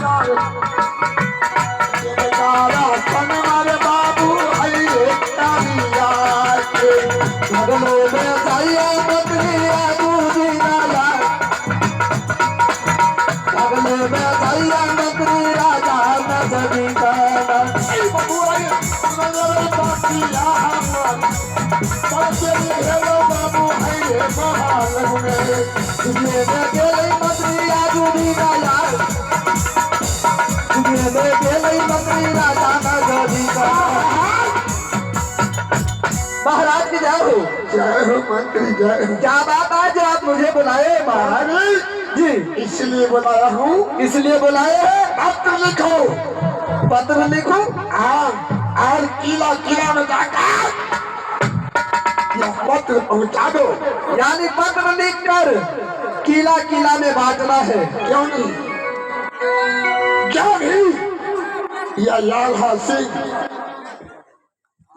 बाबू महाराज की जय हो। जय हो मंत्री जय हो। क्या बात है जो आप मुझे बुलाए महाराज जी? इसलिए बुलाया हूँ। इसलिए बुलाए हैं? पत्र लिखो। पत्र लिखो? हाँ, और किला किला में जाकर यह पत्र पहुँचा दो। यानी पत्र लिखकर किला किला में बांटना है। क्यों नहीं? क्यों नहीं? यह लाला सिंह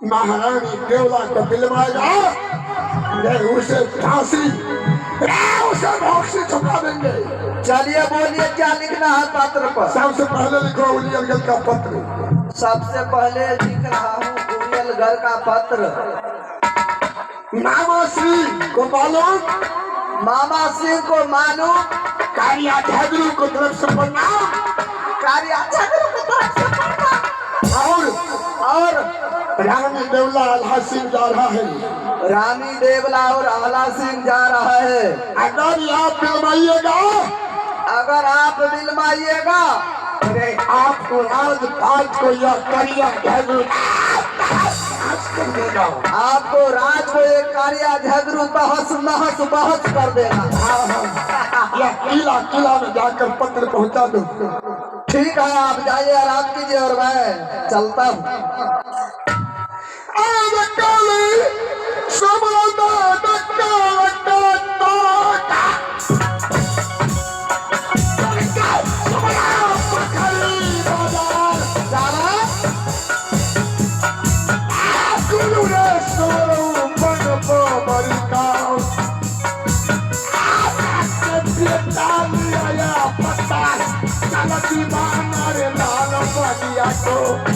महारानी देवला को दिलवाएगा। मैं उसे फांसी उसे फांसी चुका देंगे। चलिए बोलिए क्या लिखना है पत्र पर? सबसे पहले लिखो उलियलगढ़ का पत्र। सबसे पहले लिख रहा हूँ उलियलगढ़ का पत्र। मामा सिंह को मालूम, मामा सिंह को मालूम, कारिया झगड़ू को तरफ से पढ़ना, कारिया झगड़ू को तरफ से पढ़ना, और रानी देवला आल्हा सिंह जा रहा है। रानी देवला और आला सिंह जा रहा है। अगर आप बिलवाइएगा, अगर आप बिलवाइएगा, अरे आपको राजपाट को यह कारिया झगड़ू कर देगा। आपको राज को एक कारिया झगड़ू तहस नहस बहस कर देगा। यह किला किला में जाकर पत्र पहुंचा दो। ठीक है, आप जाइए आराम कीजिए और मैं चलता हूँ।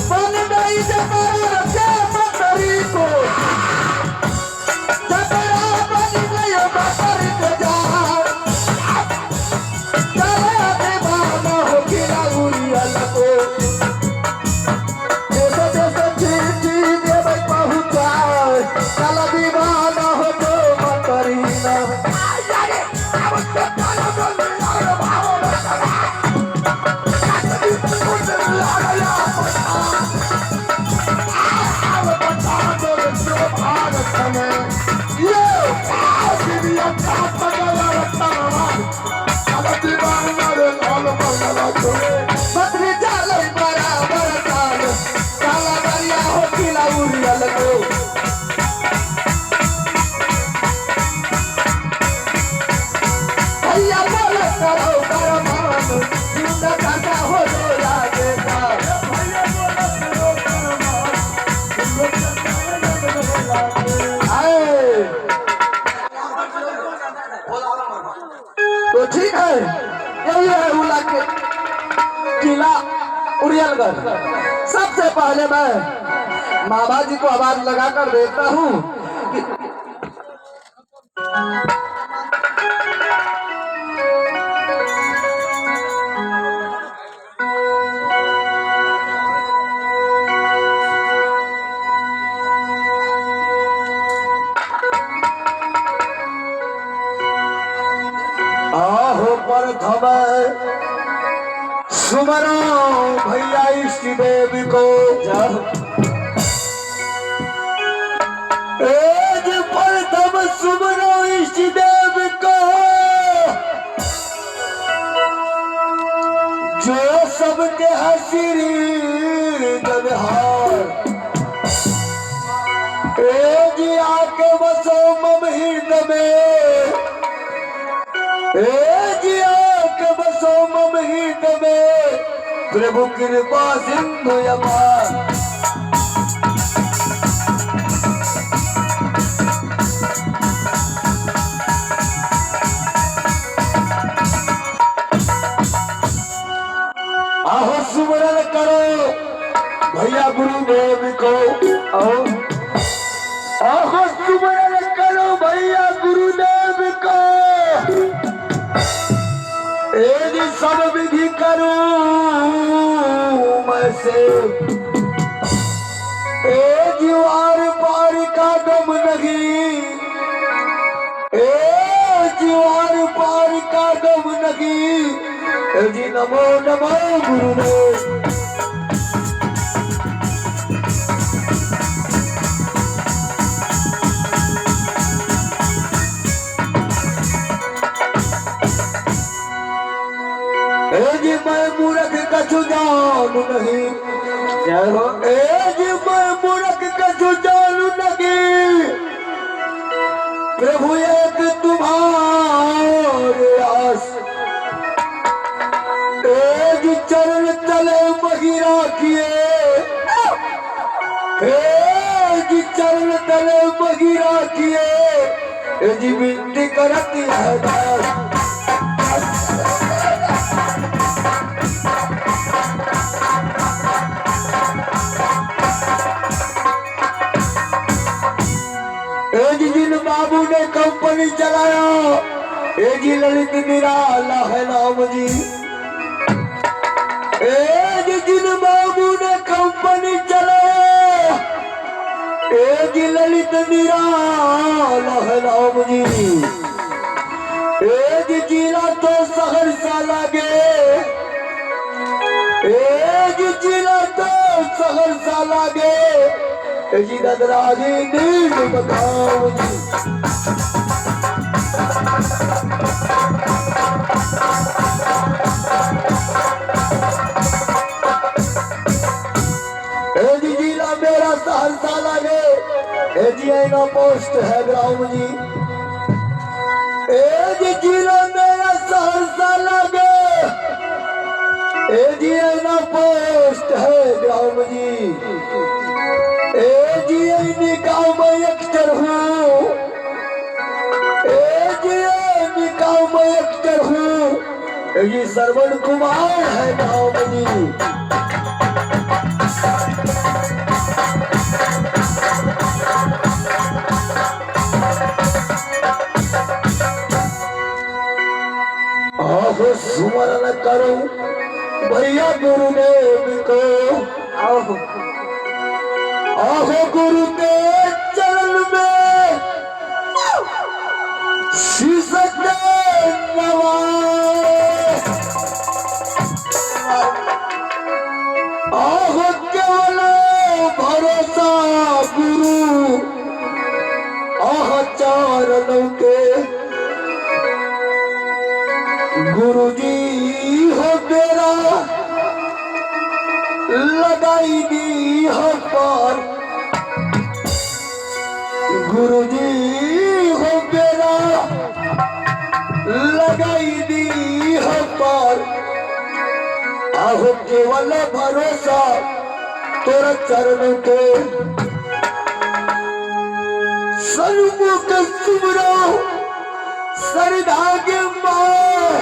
बन गई जमाना से बकरी को, जबरा बन गई बकरी को जान, चले दीवाना हो गिरा उलियल को। जैसे जैसे चीटी देवे पहुँचाए, चल दीवाना हो तो बकरी ना। बकरी चले बराबर चाल, काला गरिया हो किला उलियल को। भैया बोले करो करमान, जिंदा काटा हो जो लागेगा। तो ठीक है, यही है उला के किला उलियलगढ़। सबसे पहले मैं मामा जी को आवाज लगाकर देखता हूँ कि आहो प्रथम सुमरो भैया इष्ट देव को। एज प्रथम सुमरो इष्ट देव को, जो सबके हसीरी व्यवहार। एज आके बसो मम हृदय में, बसो मम हृदय में, प्रभु कृपा सिंधु अपार। आहो सुमरन करो भैया गुरुदेव को। आओ आहो सुमरन करो भैया गुरुदेव को। यदि सब विधि करूं मैं से, ए जीवार पार का दम नहीं, ए जीवार पार का दम नहीं। ए जी नमो नमो गुरुदेव। जी मैं मूर्ख कछु जानू नहीं, जय हो। जी मैं मूर्ख कछु जानू नहीं। प्रभु एक तुम्हारे आस, जी चरण तले महिरा किए, जी चरण तले महिरा किए। जी विनती करती है दास। जिन बाबू ने कंपनी चलाया, ए जी ललित निराला है नाम जी। ए जिन बाबू ने कंपनी चलाया, ए जी ललित निराला है नाम जी। ए जी जिला तो सहरसा लागे, ए जी जिला तो सहरसा लागे। जी नदराजी नील बताओ जी। जी जिला मेरा सहरसा लगे। जी ऐना पोस्ट है ग्राम जी। जी जिला मेरा सहरसा लगे। जी ऐना पोस्ट है ग्राम जी। जी निकाह में अक्सर हूँ, जी निकाह में अक्सर हूँ। जी श्रवण कुमार है नाम जी। आहो सुमरन करो भैया गुरुदेव को। आओ आहो गुरु के चरण में शीश नवाए। आहो केवल भरोसा गुरु, आह चरणों के। गुरु जी हो मेरा लगाई दी हो पार। गुरु जी हो मेरा लगाई दी हो पार। आहो केवल भरोसा तोरा चरण के। सन्मुख सुमरो सरदागे मां,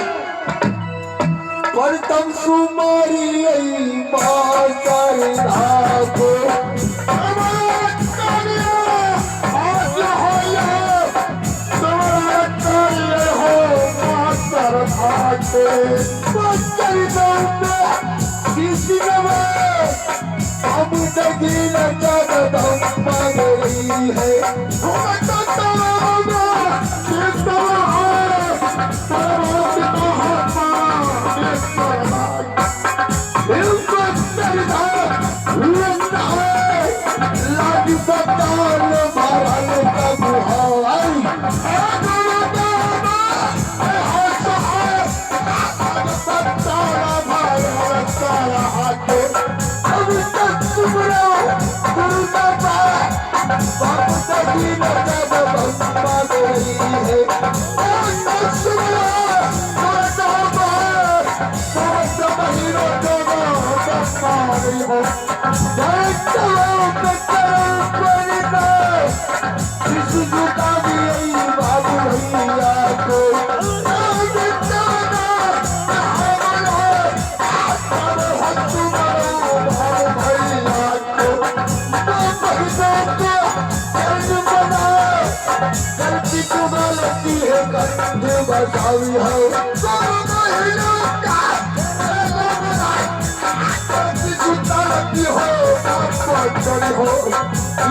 परतम सुमारी मां सरदा को। बसावी हो सब महीनों का जुटाती हो पकड़ी हो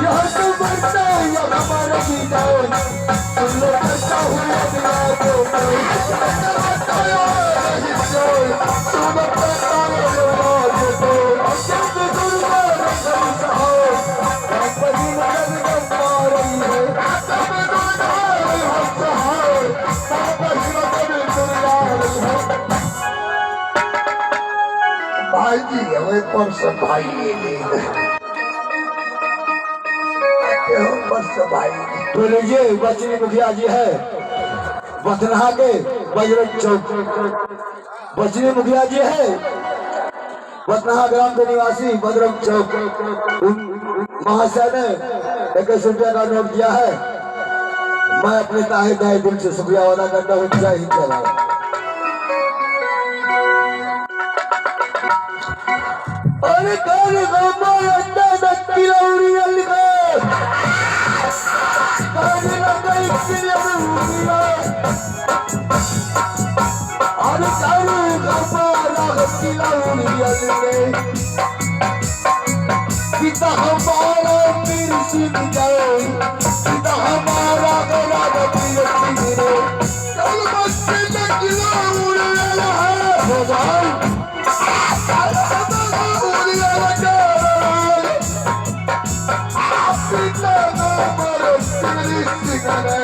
यह तो बढ़ता यह हमारा जीवन तुम लोग करता हुआ दिया तो तुम पता नहीं तो जब गुरुवार हो कंपनी मदद कर रही है तब गुरुवार हो तब मदद कर रही है भाई जी हमें परसों भाई भाई तो लीजिए बचनी मुखिया जी है बथनहा के बजरंग चौक। बचनी मुखिया जी है बथनहा ग्राम के निवासी बजरंग चौक। महाशय ने 21 रुपया का नोट दिया है। मैं अपने ताहे दाए दिल से शुक्रिया अदा करता हूँ। जय हिंद जय भारत। अरे अरे पिता हमारा पीर सिंह जाओ पिता हमारा गला पीर सिंह रे कल बच्चे लगिला उड़ेला है भगवान उड़ेला लगा पिता हमारा पीर सिंह रे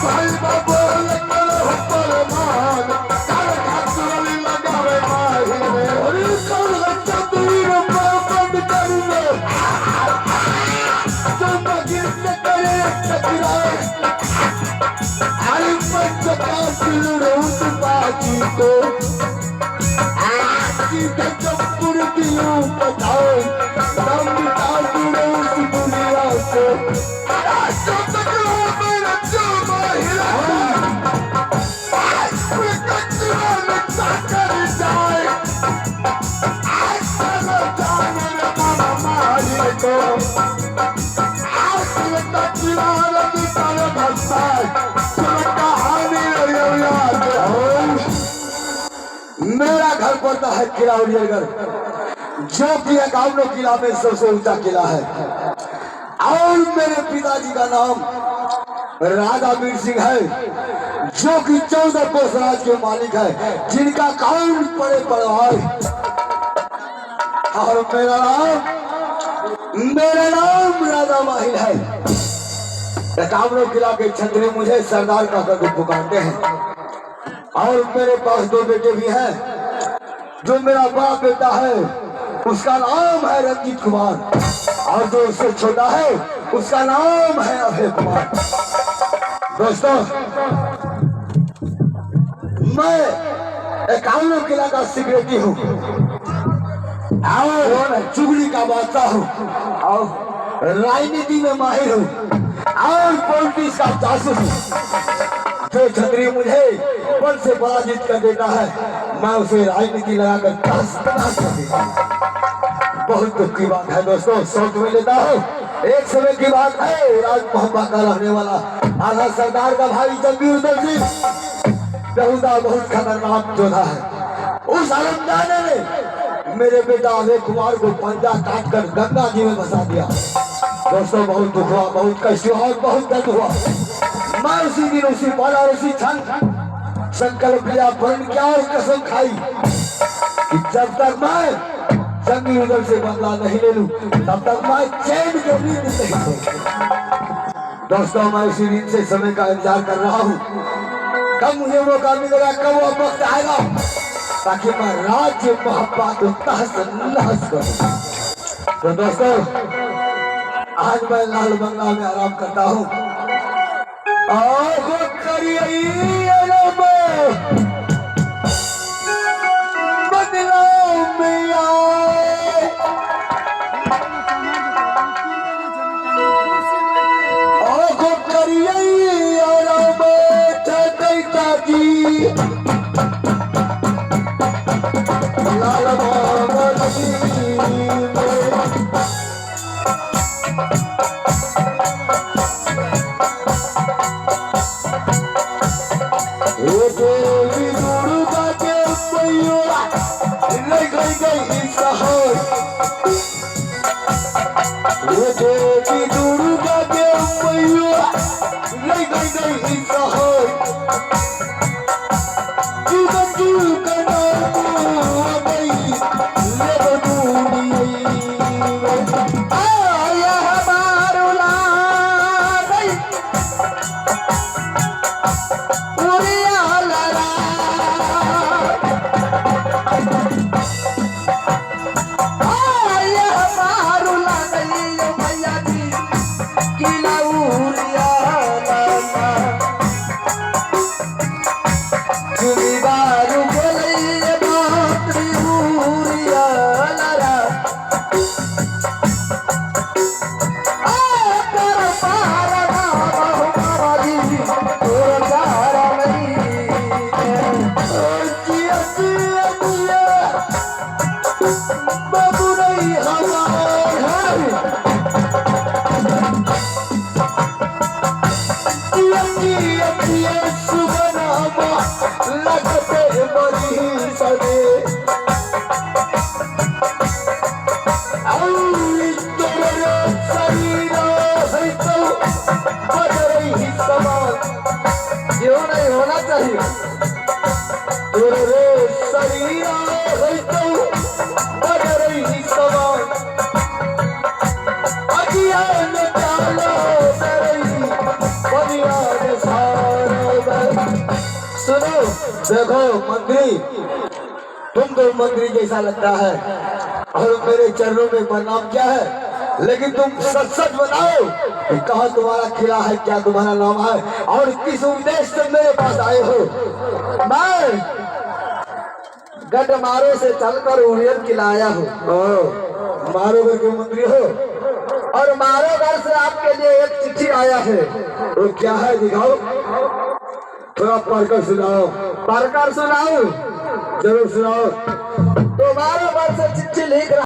भाई बाबू लगा हमारे मान पिता हमारा पीर सिंह है मेरा घर पड़ता है किला उड़ियलगढ़, जो कि 51 किला में सबसे ऊंचा किला है। और मेरे पिताजी का नाम राजा वीर सिंह है, जो कि 14 कोस राज के मालिक है, जिनका काउंट पड़े पड़वार। और मेरा नाम राजा माहिल है। 51 किला के छतरी मुझे सरदार का करके पुकारते हैं। और मेरे पास 2 बेटे भी हैं। जो मेरा बड़ा बेटा है उसका नाम है रंजीत कुमार, और जो उससे छोटा है उसका नाम है अभय कुमार। दोस्तों, मैं 51 किला का सिक्योरिटी हूँ और चुगली का बादशाह हूँ और राजनीति में माहिर हूँ और पॉलिटिक्स का जासूस हूँ। जो छतरी मुझे बल से पराजित कर देता है, मैं उसे राजनीति लगाकर तहस-नहस कर देता हूँ। बहुत दुख की बात है दोस्तों, सोच में लेता हूँ। एक समय की बात है, राज मोहब्बा का रहने वाला आधा सरदार का भाई जंगीर सिंह बहुत खतरनाक योद्धा है। उस आलमदाने ने मेरे बेटा अभय कुमार को पंजा काट कर गंगा जी में बसा दिया। दोस्तों, बहुत दुख हुआ, बहुत कष्ट हुआ और बहुत दर्द हुआ। मैं उसी दिन, उसी पल और उसी क्षण संकल्प लिया, प्रण किया और कसम खाई कि जब तक मैं जंगी उदल से बदला नहीं ले लूं, तब तक मैं चैन की नींद नहीं सोऊंगा। दोस्तों, मैं उसी दिन से समय का इंतजार कर रहा हूँ। कब मुझे मौका मिलेगा, कब वो वक्त आएगा ताकि मैं राज्य मोहब्बत तहस नहस करूं। तो दोस्तों आज मैं लाल बंगला में आराम करता हूँ। बदलाव में आए आगो करिए आराम ठकैता जी लाल बाबा क्यों नहीं होना चाहिए सुनो देखो मंत्री, तुमको मंत्री जैसा लगता है और मेरे चरणों में प्रणाम किया है, लेकिन तुम सच सच बताओ कि कहाँ तुम्हारा किला है, क्या तुम्हारा नाम है और किस उद्देश्य से मेरे पास आए हो। मैं गढ़मारो से चलकर उड़ियन किला आया हूँ। मारोगर के मंत्री हो और मारोगर से आपके लिए एक चिट्ठी आया है। वो क्या है दिखाओ, थोड़ा पढ़कर सुनाओ। पढ़कर सुनाऊं? जरूर सुनाओ। तो मारोगर से चिट्ठी लिख रहा